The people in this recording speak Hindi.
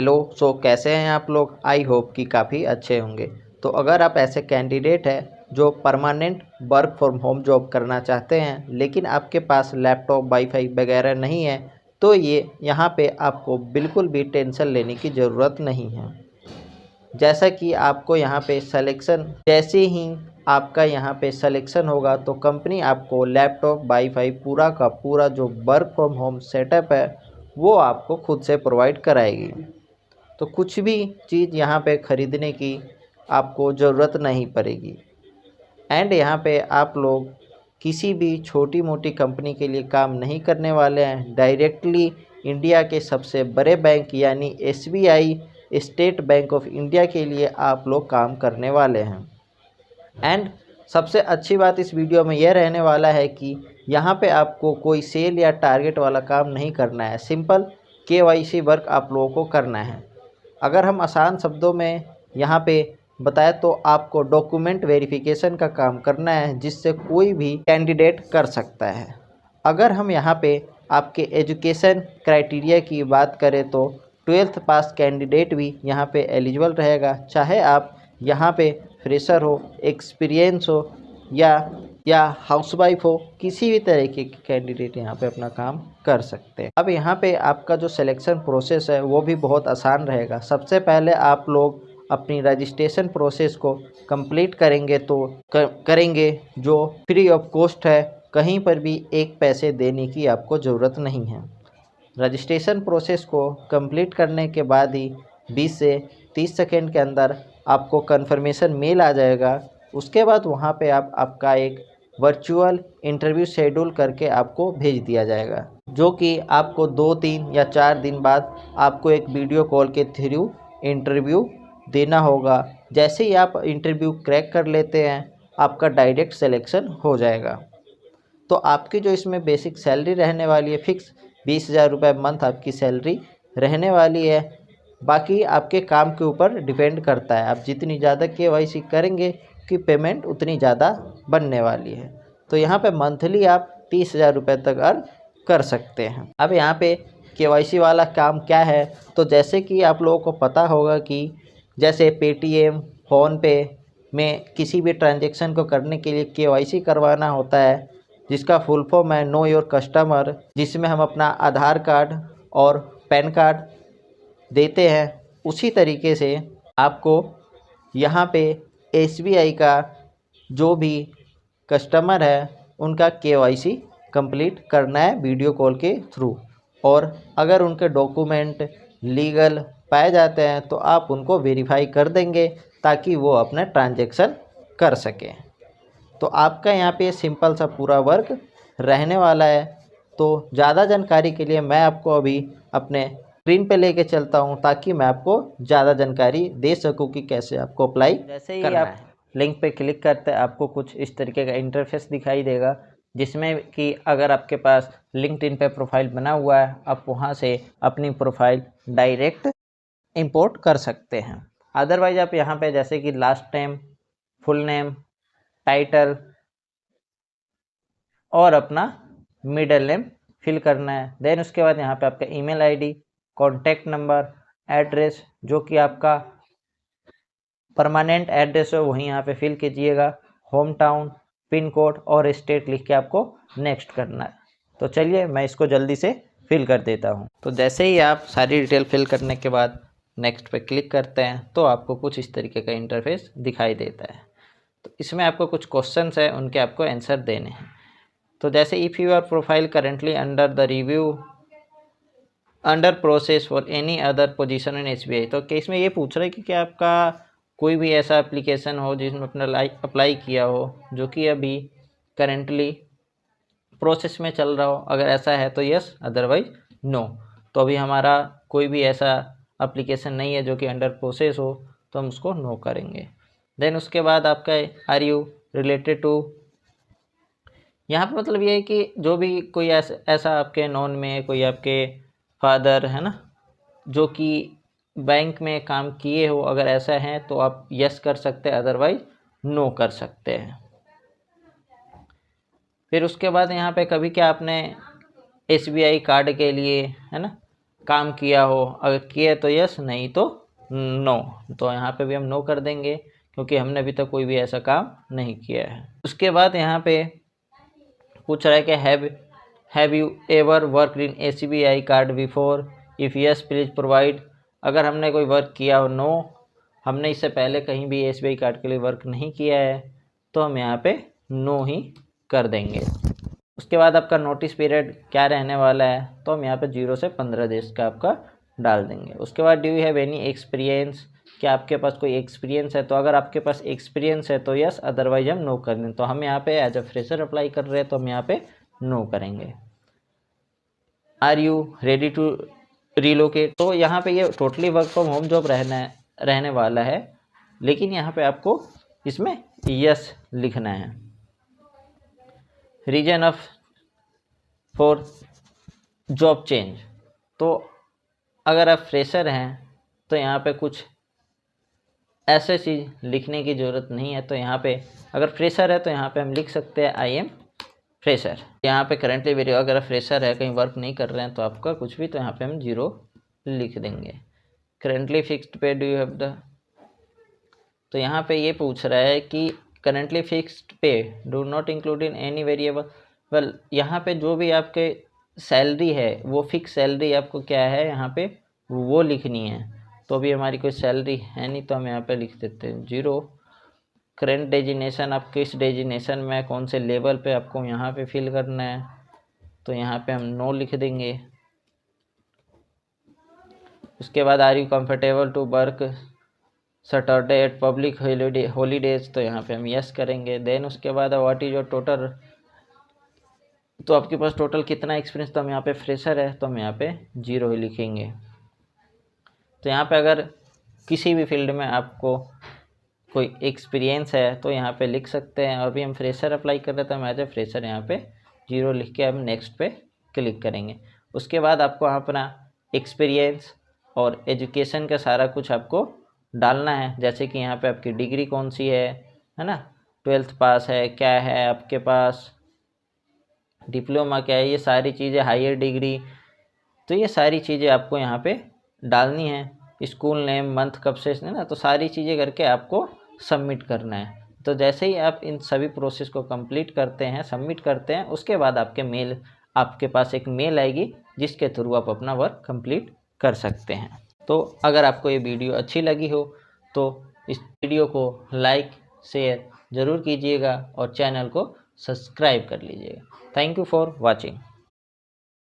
हेलो, सो कैसे हैं आप लोग? आई होप कि काफ़ी अच्छे होंगे। तो अगर आप ऐसे कैंडिडेट हैं जो permanent work from home job करना चाहते हैं लेकिन आपके पास लैपटॉप वाईफाई वगैरह नहीं है, तो ये यहाँ पे आपको बिल्कुल भी टेंशन लेने की ज़रूरत नहीं है। जैसा कि आपको यहाँ पे जैसे ही आपका यहाँ पे सिलेक्शन होगा तो कंपनी आपको लैपटॉप वाईफाई पूरा का पूरा जो वर्क फ्रॉम होम सेटअप है वो आपको खुद से प्रोवाइड कराएगी। तो कुछ भी चीज़ यहाँ पे ख़रीदने की आपको ज़रूरत नहीं पड़ेगी। एंड यहाँ पे आप लोग किसी भी छोटी मोटी कंपनी के लिए काम नहीं करने वाले हैं, डायरेक्टली इंडिया के सबसे बड़े बैंक यानी SBI state bank of India के लिए आप लोग काम करने वाले हैं। एंड सबसे अच्छी बात इस वीडियो में यह रहने वाला है कि यहाँ पे आपको कोई सेल या टारगेट वाला काम नहीं करना है, सिंपल केवाईसी वर्क आप लोगों को करना है। अगर हम आसान शब्दों में यहाँ पे बताएं तो आपको डॉक्यूमेंट वेरिफिकेशन का काम करना है जिससे कोई भी कैंडिडेट कर सकता है। अगर हम यहाँ पे आपके एजुकेशन क्राइटेरिया की बात करें तो 12th पास कैंडिडेट भी यहाँ पे एलिजिबल रहेगा, चाहे आप यहाँ पे फ्रेशर हो, एक्सपीरियंस हो या हाउसवाइफ हो, किसी भी तरीके के कैंडिडेट यहाँ पे अपना काम कर सकते हैं। अब यहाँ पे आपका जो सिलेक्शन प्रोसेस है वो भी बहुत आसान रहेगा। सबसे पहले आप लोग अपनी रजिस्ट्रेशन प्रोसेस को कंप्लीट करेंगे करेंगे जो फ्री ऑफ कॉस्ट है, कहीं पर भी एक पैसे देने की आपको ज़रूरत नहीं है। रजिस्ट्रेशन प्रोसेस को कंप्लीट करने के बाद ही 20 से 30 सेकेंड के अंदर आपको कंफर्मेशन मेल आ जाएगा। उसके बाद वहाँ पे आपका एक वर्चुअल इंटरव्यू शेड्यूल करके आपको भेज दिया जाएगा, जो कि आपको 2, 3 या 4 दिन बाद आपको एक वीडियो कॉल के थ्रू इंटरव्यू देना होगा। जैसे ही आप इंटरव्यू क्रैक कर लेते हैं आपका डायरेक्ट सिलेक्शन हो जाएगा। तो आपकी जो इसमें बेसिक सैलरी रहने वाली है फिक्स 20,000 रुपये मंथ आपकी सैलरी रहने वाली है। बाकी आपके काम के ऊपर डिपेंड करता है, आप जितनी ज़्यादा केवाईसी करेंगे कि पेमेंट उतनी ज़्यादा बनने वाली है। तो यहाँ पे मंथली आप 30,000 रुपये तक अर्न कर सकते हैं। अब यहाँ पे केवाईसी वाला काम क्या है, तो जैसे कि आप लोगों को पता होगा कि जैसे पेटीएम, फ़ोनपे में किसी भी ट्रांजेक्शन को करने के लिए केवाईसी करवाना होता है, जिसका फुल फॉर्म है नो योर कस्टमर, जिसमें हम अपना आधार कार्ड और पैन कार्ड देते हैं। उसी तरीके से आपको यहाँ पे एसबीआई का जो भी कस्टमर है उनका केवाईसी कंप्लीट करना है वीडियो कॉल के थ्रू, और अगर उनके डॉक्यूमेंट लीगल पाए जाते हैं तो आप उनको वेरीफाई कर देंगे ताकि वो अपना ट्रांजैक्शन कर सकें। तो आपका यहाँ पे सिंपल सा पूरा वर्क रहने वाला है। तो ज़्यादा जानकारी के लिए मैं आपको अभी अपने स्क्रीन पे लेके चलता हूँ ताकि मैं आपको ज़्यादा जानकारी दे सकूँ कि कैसे आपको अप्लाई जैसे ही आप लिंक पे क्लिक करते हैं आपको कुछ इस तरीके का इंटरफेस दिखाई देगा, जिसमें कि अगर आपके पास लिंक्डइन पे प्रोफाइल बना हुआ है आप वहाँ से अपनी प्रोफाइल डायरेक्ट इंपोर्ट कर सकते हैं। अदरवाइज आप यहाँ पे जैसे कि last name, full name, title और अपना मिडिल नेम फिल करना है। देन उसके बाद यहाँ पे आपका email ID, contact number, address जो कि आपका परमानेंट एड्रेस है वहीं यहाँ पे फिल कीजिएगा, होम टाउन, पिन कोड और स्टेट लिख के आपको नेक्स्ट करना है। तो चलिए मैं इसको जल्दी से फिल कर देता हूँ। तो जैसे ही आप सारी डिटेल फिल करने के बाद नेक्स्ट पे क्लिक करते हैं तो आपको कुछ इस तरीके का इंटरफेस दिखाई देता है। तो इसमें आपको कुछ क्वेश्चंस है, उनके आपको आंसर देने हैं। तो जैसे if your profile currently under the review under process for any other position in SBI, तो केस में ये पूछ रहा है कि क्या आपका कोई भी ऐसा एप्लीकेशन हो जिसमें अपना अप्लाई किया हो जो कि अभी करेंटली प्रोसेस में चल रहा हो। अगर ऐसा है तो यस, अदरवाइज नो। तो अभी हमारा कोई भी ऐसा एप्लीकेशन नहीं है जो कि अंडर प्रोसेस हो, तो हम उसको नो करेंगे। देन उसके बाद आपका आर यू रिलेटेड टू, यहाँ पे मतलब ये है कि जो भी कोई ऐसा आपके नॉन में कोई आपके फादर है ना जो कि बैंक में काम किए हो, अगर ऐसा है तो आप यस कर सकते हैं, अदरवाइज नो कर सकते हैं। फिर उसके बाद यहाँ पे कभी क्या आपने एसबीआई कार्ड के लिए है ना काम किया हो, अगर किए तो यस, नहीं तो नो। तो यहाँ पे भी हम नो कर देंगे क्योंकि हमने अभी तक कोई भी ऐसा काम नहीं किया है। उसके बाद यहाँ पे पूछ रहा है कि have you ever work in ACBI card before, if yes please provide. अगर हमने कोई वर्क किया हो, नो, हमने इससे पहले कहीं भी SBI कार्ड के लिए वर्क नहीं किया है, तो हम यहाँ पे नो ही कर देंगे। उसके बाद आपका नोटिस पीरियड क्या रहने वाला है, तो हम यहाँ पे 0 से 15 डेज का आपका डाल देंगे। उसके बाद do you have any experience, क्या आपके पास कोई एक्सपीरियंस है, तो अगर आपके पास एक्सपीरियंस है तो यस, अदरवाइज हम नो कर दें। तो हम यहाँ पे एज अ फ्रेशर अप्लाई कर रहे हैं तो हम यहाँ पे नो करेंगे। Are you ready to relocate, तो यहाँ पे ये totally work from home job रहने वाला है, लेकिन यहाँ पे आपको इसमें यस लिखना है। Reason of for job change, तो अगर आप फ्रेशर हैं तो यहाँ पे कुछ ऐसे चीज़ लिखने की ज़रूरत नहीं है। तो यहाँ पे अगर फ्रेशर है तो यहाँ पे हम लिख सकते हैं आई एम फ्रेशर। यहाँ पे करेंटली वेरी, अगर फ्रेशर है कहीं वर्क नहीं कर रहे हैं तो आपका कुछ भी, तो यहाँ पे हम 0 लिख देंगे। करेंटली फिक्स्ड पे डू यू हैव द, तो यहाँ पे ये पूछ रहा है कि करेंटली फिक्स्ड पे do not include in any variable. Well, यहाँ पे जो भी आपके सैलरी है वो फिक्स सैलरी आपको क्या है यहाँ पे वो लिखनी है। तो अभी हमारी कोई सैलरी है नहीं, तो हम यहाँ पे लिख देते हैं 0। करेंट डेजिनेशन, आप किस डेजिनेशन में, कौन से लेवल पे आपको यहाँ पे फिल करना है, तो यहाँ पे हम नो लिख देंगे। उसके बाद are you comfortable to work Saturday at public holidays, तो यहाँ पे हम यस करेंगे। देन उसके बाद व्हाट इज योर टोटल, तो आपके पास टोटल कितना एक्सपीरियंस, तो हम यहाँ पे फ्रेशर है तो हम यहाँ पे 0 ही लिखेंगे। तो यहाँ पे अगर किसी भी फील्ड में आपको कोई एक्सपीरियंस है तो यहाँ पे लिख सकते हैं। और भी हम फ्रेशर अप्लाई कर रहे थे, हम एज ए फ्रेशर यहाँ पे 0 लिख के हम नेक्स्ट पे क्लिक करेंगे। उसके बाद आपको अपना एक्सपीरियंस और एजुकेशन का सारा कुछ आपको डालना है, जैसे कि यहाँ पे आपकी डिग्री कौन सी है ना, 12th पास है, क्या है आपके पास, डिप्लोमा क्या है, ये सारी चीज़ें, हायर डिग्री, तो ये सारी चीज़ें आपको यहाँ पे डालनी है। स्कूल नेम, मंथ कब से ना, तो सारी चीज़ें करके आपको सबमिट करना है। तो जैसे ही आप इन सभी प्रोसेस को कंप्लीट करते हैं, सबमिट करते हैं, उसके बाद आपके पास एक मेल आएगी जिसके थ्रू आप अपना वर्क कंप्लीट कर सकते हैं। तो अगर आपको ये वीडियो अच्छी लगी हो तो इस वीडियो को लाइक शेयर ज़रूर कीजिएगा और चैनल को सब्सक्राइब कर लीजिएगा। Thank you for watching.